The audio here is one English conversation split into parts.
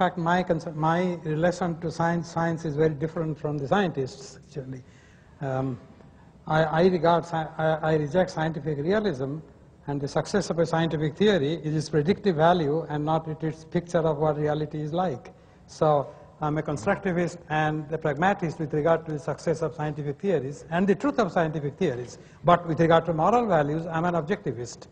fact, my relation to science is very different from the scientists, actually. I reject scientific realism, and the success of a scientific theory is its predictive value and not its picture of what reality is like. So I'm a constructivist and a pragmatist with regard to the success of scientific theories and the truth of scientific theories. But with regard to moral values, I'm an objectivist.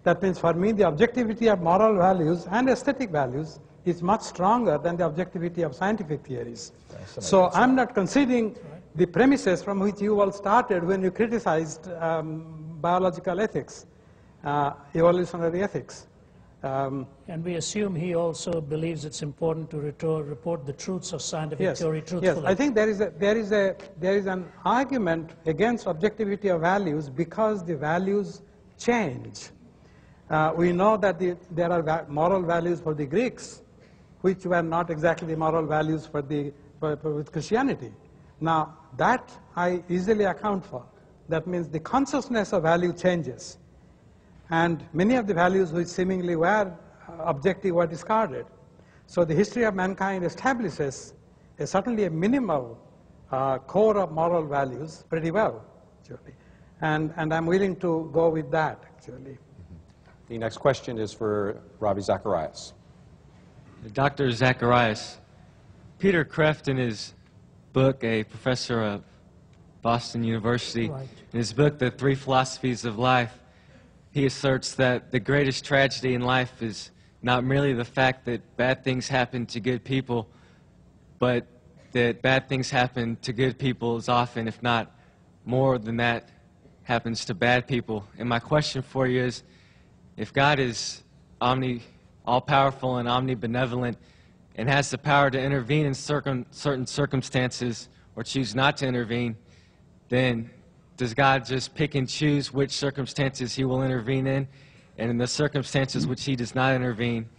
That means for me, the objectivity of moral values and aesthetic values is much stronger than the objectivity of scientific theories. So I'm not conceding the premises from which you all started when you criticized biological ethics, evolutionary ethics. And we assume he also believes it's important to report the truths of scientific theory truthfully. Yes, I think there is an argument against objectivity of values because the values change. We know that there are moral values for the Greeks, which were not exactly the moral values with Christianity. Now, that I easily account for. That means the consciousness of value changes. And many of the values which seemingly were objective were discarded. So the history of mankind establishes certainly a minimal core of moral values pretty well, actually. And I'm willing to go with that, actually. The next question is for Ravi Zacharias. Dr. Zacharias, Peter Kreeft, in his book, a professor of Boston University, in his book, The Three Philosophies of Life, he asserts that the greatest tragedy in life is not merely the fact that bad things happen to good people, but that bad things happen to good people as often, if not more than that, happens to bad people. And my question for you is, if God is all-powerful and omnibenevolent and has the power to intervene in certain circumstances or choose not to intervene, then does God just pick and choose which circumstances he will intervene in? And in the circumstances which he does not intervene,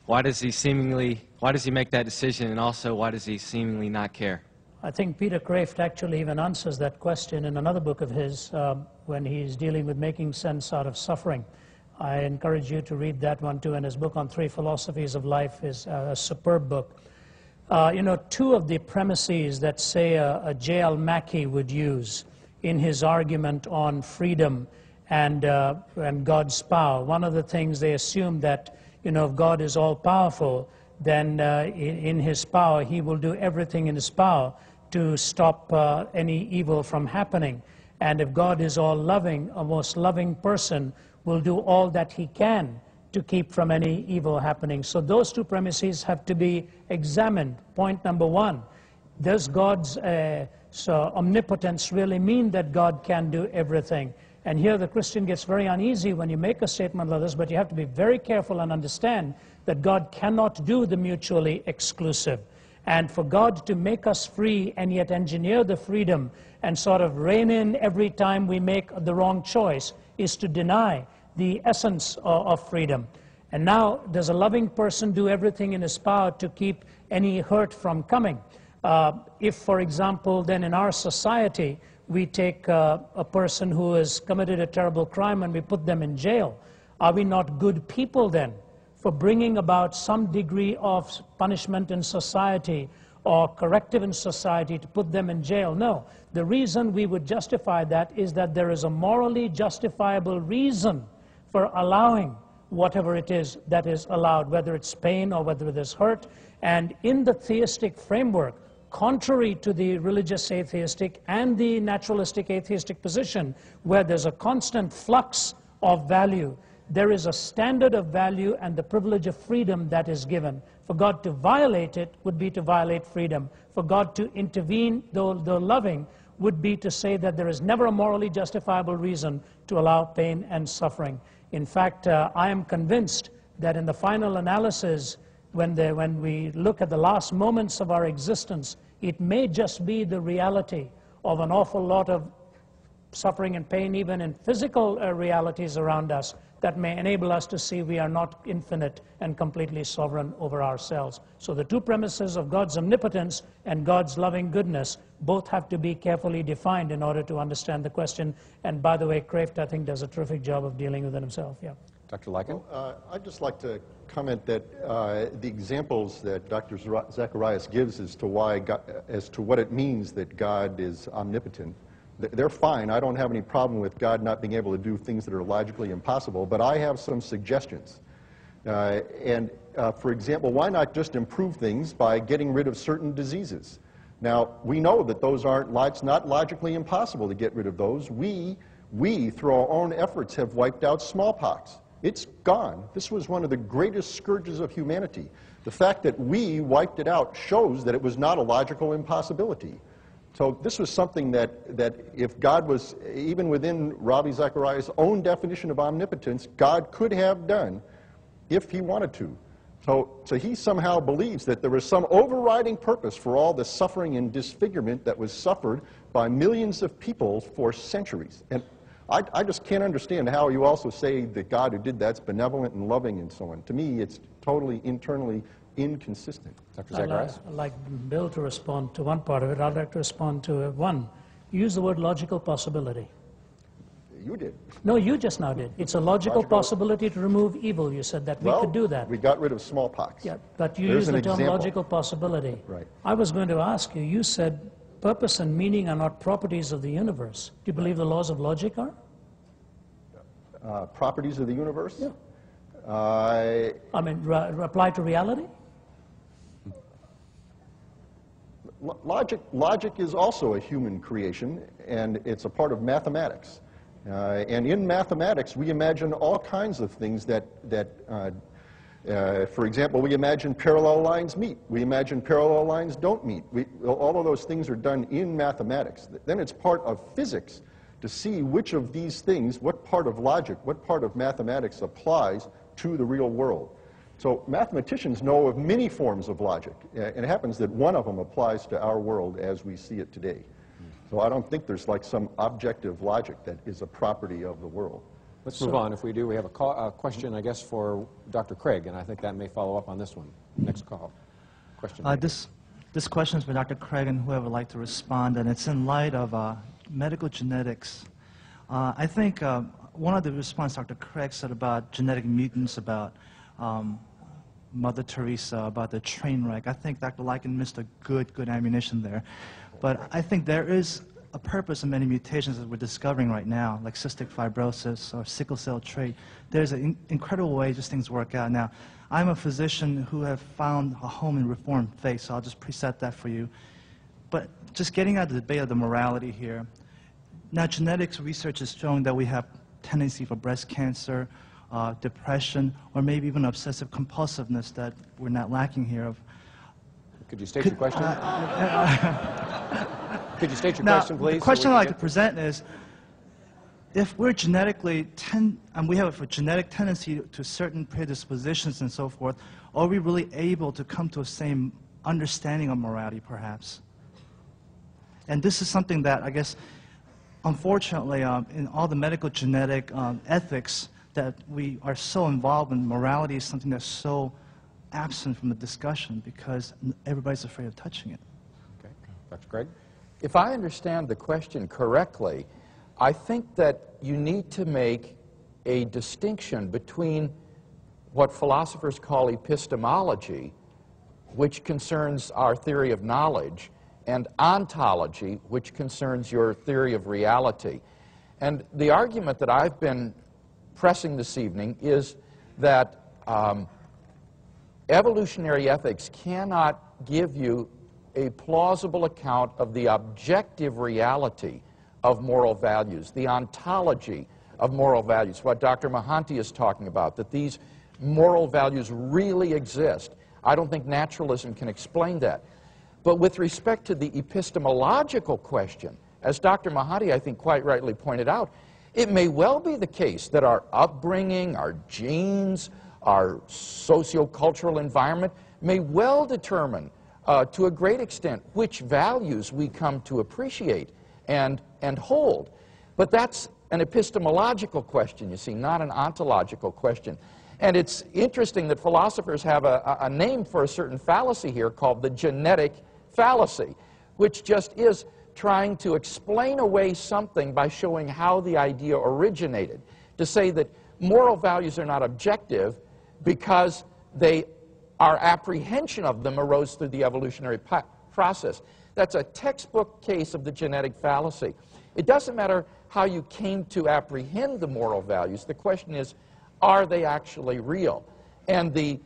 why does he make that decision? And also, why does he seemingly not care? I think Peter Kreeft actually even answers that question in another book of his when he's dealing with making sense out of suffering. I encourage you to read that one too, and his book on Three Philosophies of Life is a superb book. You know, two of the premises that, say, a J.L. Mackie would use in his argument on freedom and God's power. One of the things they assume that, you know, if God is all-powerful, then in his power, he will do everything in his power to stop any evil from happening. And if God is all-loving, a most loving person will do all that he can to keep from any evil happening. So those two premises have to be examined. Point number one, does God's omnipotence really mean that God can do everything? And here the Christian gets very uneasy when you make a statement like this, but you have to be very careful and understand that God cannot do the mutually exclusive. And for God to make us free and yet engineer the freedom and sort of rein in every time we make the wrong choice is to deny the essence of freedom. And now, does a loving person do everything in his power to keep any hurt from coming? If, for example, then in our society, we take a person who has committed a terrible crime and we put them in jail, are we not good people then for bringing about some degree of punishment in society or corrective in society to put them in jail? No. The reason we would justify that is that there is a morally justifiable reason for allowing whatever it is that is allowed, whether it's pain or whether there's hurt. And in the theistic framework, contrary to the religious atheistic and the naturalistic atheistic position, where there's a constant flux of value, there is a standard of value and the privilege of freedom that is given. For God to violate it would be to violate freedom. For God to intervene, though loving, would be to say that there is never a morally justifiable reason to allow pain and suffering. In fact, I am convinced that in the final analysis, when we look at the last moments of our existence, it may just be the reality of an awful lot of suffering and pain, even in physical realities around us, that may enable us to see we are not infinite and completely sovereign over ourselves. So the two premises of God's omnipotence and God's loving goodness both have to be carefully defined in order to understand the question. And by the way, Kreeft, I think, does a terrific job of dealing with it himself. Yeah. Dr. Lycan? I'd just like to comment that the examples that Dr. Zacharias gives as to what it means that God is omnipotent, they're fine. I don't have any problem with God not being able to do things that are logically impossible, but I have some suggestions. For example, why not just improve things by getting rid of certain diseases? Now, we know that those it's not logically impossible to get rid of those. We, through our own efforts, have wiped out smallpox. It's gone. This was one of the greatest scourges of humanity. The fact that we wiped it out shows that it was not a logical impossibility. So this was something that if God was, even within Ravi Zacharias' own definition of omnipotence, God could have done if he wanted to. So he somehow believes that there was some overriding purpose for all the suffering and disfigurement that was suffered by millions of people for centuries. And I just can't understand how you also say that God who did that's benevolent and loving and so on. To me, it's totally internally inconsistent. Dr. Zacharias? I'd like Bill to respond to one part of it. I'd like to respond to one. Use the word logical possibility. You did. No, you just now did. It's a logical possibility to remove evil. You said that we could do that. We got rid of smallpox. Yeah, but you There's used the an term example. logical possibility. Right. I was going to ask you, you said purpose and meaning are not properties of the universe. Do you believe the laws of logic are? Properties of the universe? Yeah. I mean, apply to reality? Logic is also a human creation, and it's a part of mathematics. And in mathematics, we imagine all kinds of things for example, we imagine parallel lines meet. We imagine parallel lines don't meet. All of those things are done in mathematics. Then it's part of physics to see which of these things, what part of logic, what part of mathematics applies to the real world. So mathematicians know of many forms of logic, and it happens that one of them applies to our world as we see it today. So I don't think there's like some objective logic that is a property of the world. Let's move on. If we do, we have a question, I guess, for Dr. Craig, and I think that may follow up on this one. Next call. Question. This question is for Dr. Craig and whoever would like to respond, and it's in light of medical genetics. I think one of the responses Dr. Craig said about genetic mutants, about Mother Teresa, about the train wreck, I think Dr. Lycan missed a good ammunition there. But I think there is a purpose in many mutations that we're discovering right now, like cystic fibrosis or sickle cell trait. There's an incredible way just things work out. Now, I'm a physician who have found a home in Reformed faith, so I'll just preset that for you. But just getting out of the debate of the morality here, now genetics research is showing that we have tendency for breast cancer, depression, or maybe even obsessive compulsiveness that we're not lacking here of. Could you state your question? Could you state your question, please? The question I'd like to present is, if we're genetically, and we have a genetic tendency to certain predispositions and so forth, are we really able to come to a same understanding of morality, perhaps? And this is something that, I guess, unfortunately, in all the medical genetic ethics that we are so involved in, morality is something that's so absent from the discussion because everybody's afraid of touching it. Okay. Dr. Craig? If I understand the question correctly, I think that you need to make a distinction between what philosophers call epistemology, which concerns our theory of knowledge, and ontology, which concerns your theory of reality. And the argument that I've been pressing this evening is that evolutionary ethics cannot give you a plausible account of the objective reality of moral values, the ontology of moral values, what Dr. Mohanty is talking about, that these moral values really exist. I don't think naturalism can explain that. But with respect to the epistemological question, as Dr. Mohanty, I think, quite rightly pointed out, it may well be the case that our upbringing, our genes, our sociocultural environment may well determine to a great extent which values we come to appreciate and hold. But that's an epistemological question, you see, not an ontological question. And it's interesting that philosophers have a name for a certain fallacy here called the genetic fallacy, which just is trying to explain away something by showing how the idea originated. To say that moral values are not objective because our apprehension of them arose through the evolutionary process. That's a textbook case of the genetic fallacy. It doesn't matter how you came to apprehend the moral values. The question is, are they actually real? And the